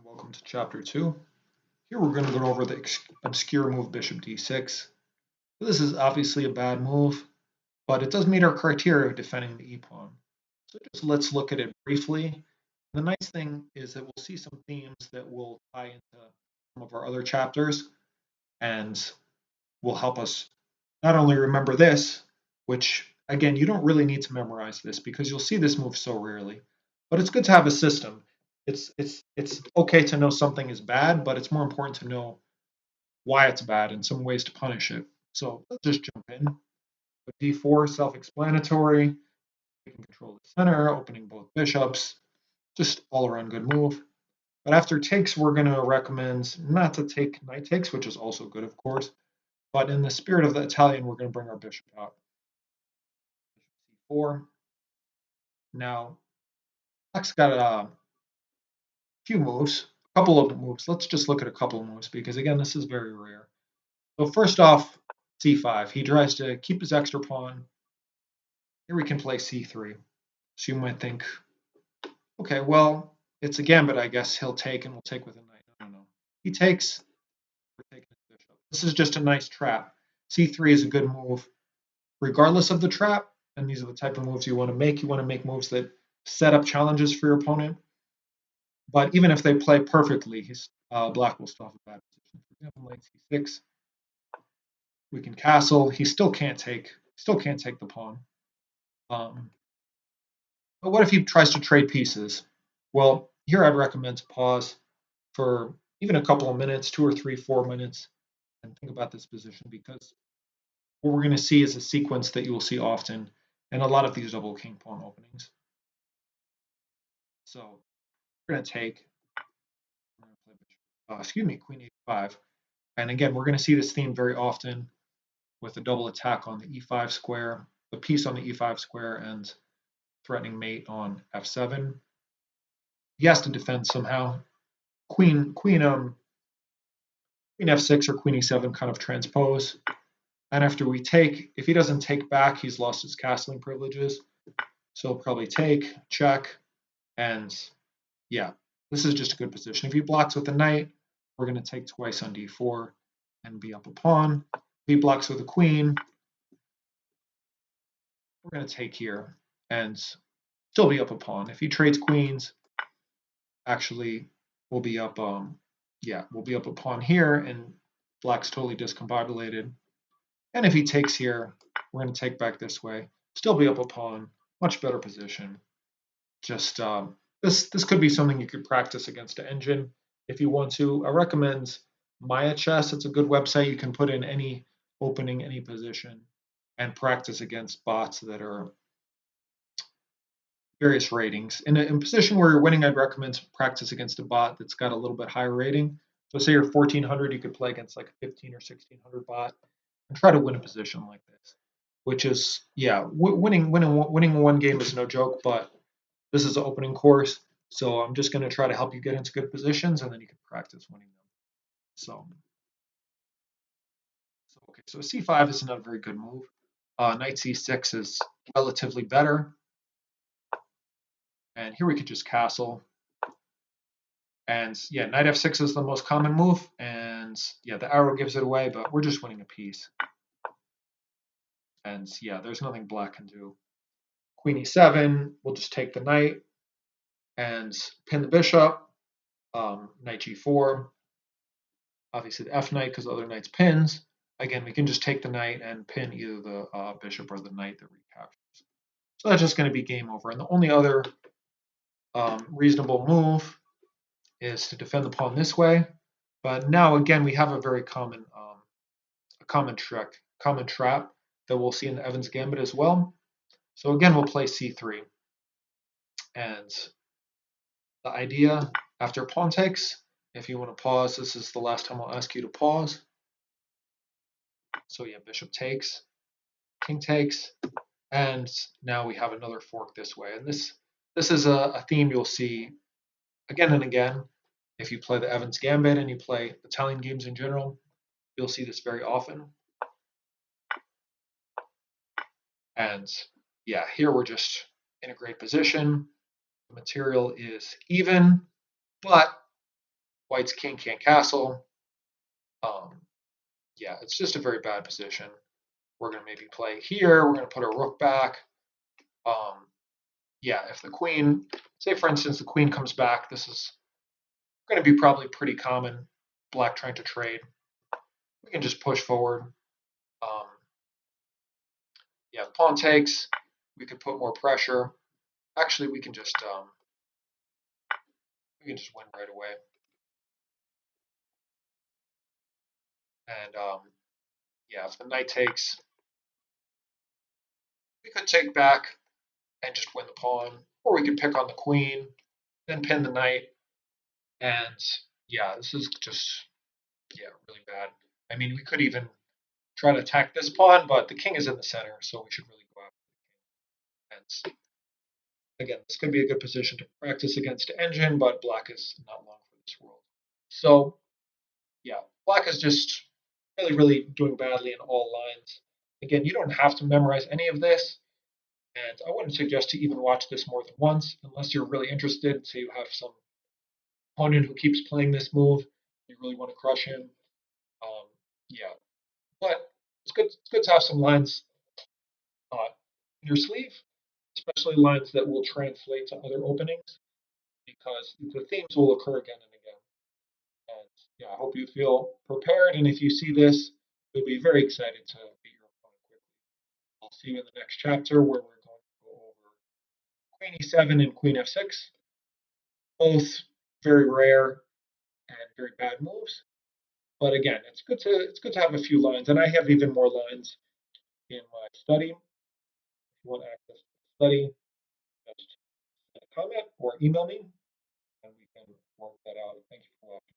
Welcome to chapter 2. Here we're going to go over the obscure move bishop d6. This is obviously a bad move, but it does meet our criteria of defending the e-pawn. So just let's look at it briefly. The nice thing is that we'll see some themes that will tie into some of our other chapters and will help us not only remember this, which again, you don't really need to memorize this because you'll see this move so rarely, but it's good to have a system. It's okay to know something is bad, but it's more important to know why it's bad and some ways to punish it. So let's just jump in. With d4, self-explanatory. We can control the center, opening both bishops. Just all around good move. But after takes, we're going to recommend not to take knight takes, which is also good, of course. But in the spirit of the Italian, we're going to bring our bishop out. Bishop c4. Now, black's got a few moves, a couple of moves. Let's just look at a couple of moves because, again, this is very rare. So first off, c5. He tries to keep his extra pawn. Here we can play c3. So you might think, okay, well, it's a gambit, I guess. He'll take and we'll take with a knight. No. He takes, we're taking his bishop. This is just a nice trap. c3 is a good move regardless of the trap, and these are the type of moves you want to make. You want to make moves that set up challenges for your opponent. But even if they play perfectly, black will still have a bad position. For example, knight c6. We can castle. He still can't take the pawn. But what if he tries to trade pieces? Well, here I'd recommend to pause for even a couple of minutes, 2 or 3, 4 minutes, and think about this position because what we're going to see is a sequence that you will see often in a lot of these double king pawn openings. So we're going to take, queen e5. And again, we're going to see this theme very often with a double attack on the e5 square, the piece on the e5 square, and threatening mate on f7. He has to defend somehow. Queen f6 or queen e7 kind of transpose. And after we take, if he doesn't take back, he's lost his castling privileges. So he'll probably take, check, and yeah, this is just a good position. If he blocks with a knight, we're going to take twice on d4 and be up a pawn. If he blocks with a queen, we're going to take here and still be up a pawn. If he trades queens, actually we'll be up we'll be up a pawn here, and black's totally discombobulated. And if he takes here, we're going to take back this way, still be up a pawn, much better position. Just this could be something you could practice against an engine if you want to. I recommend Maya Chess. It's a good website. You can put in any opening, any position, and practice against bots that are various ratings. In a position where you're winning, I'd recommend to practice against a bot that's got a little bit higher rating. So say you're 1400, you could play against like a 15 or 1600 bot and try to win a position like this. Which is, yeah, winning one game is no joke, but this is an opening course, so I'm just going to try to help you get into good positions, and then you can practice winning them. So okay, so c5 is not a very good move. Knight c6 is relatively better. And here we could just castle. And yeah, knight f6 is the most common move. And yeah, the arrow gives it away, but we're just winning a piece. And yeah, there's nothing black can do. Queen e7, we'll just take the knight and pin the bishop. Knight g4. Obviously the f knight because the other knight's pins. Again, we can just take the knight and pin either the bishop or the knight that recaptures. So that's just going to be game over. And the only other reasonable move is to defend the pawn this way. But now, again, we have a very common trap that we'll see in the Evans Gambit as well. So again, we'll play c3. And the idea after pawn takes, if you want to pause, this is the last time I'll ask you to pause. So yeah, bishop takes, king takes, and now we have another fork this way. And this is a theme you'll see again and again. If you play the Evans Gambit and you play Italian games in general, you'll see this very often. And yeah, here we're just in a great position. The material is even, but White's king can't castle. Yeah, it's just a very bad position. We're going to maybe play here. We're going to put our rook back. Yeah, if the queen, say for instance, the queen comes back, this is going to be probably pretty common. Black trying to trade. We can just push forward. Um, yeah, the pawn takes. We could put more pressure. Actually, we can just win right away. And yeah, if the knight takes, we could take back and just win the pawn, or we could pick on the queen, then pin the knight. And yeah, this is just really bad. I mean, we could even try to attack this pawn, but the king is in the center, so we should really go after the king. And again, this could be a good position to practice against Engine, but black is not long for this world. So yeah, black is just really doing badly in all lines. Again, you don't have to memorize any of this, and I wouldn't suggest to even watch this more than once unless you're really interested. Say you have some opponent who keeps playing this move, you really want to crush him. Yeah, but it's good. It's good to have some lines in your sleeve, especially lines that will translate to other openings, because the themes will occur again and again. And yeah, I hope you feel prepared. And if you see this, you'll be very excited to beat your opponent quickly. I'll see you in the next chapter where we're going to go over Queen E7 and Queen F6, both very rare and very bad moves. But again, it's good to have a few lines, and I have even more lines in my study. If you want access to the study, just comment or email me, and we can work that out. Thank you for watching.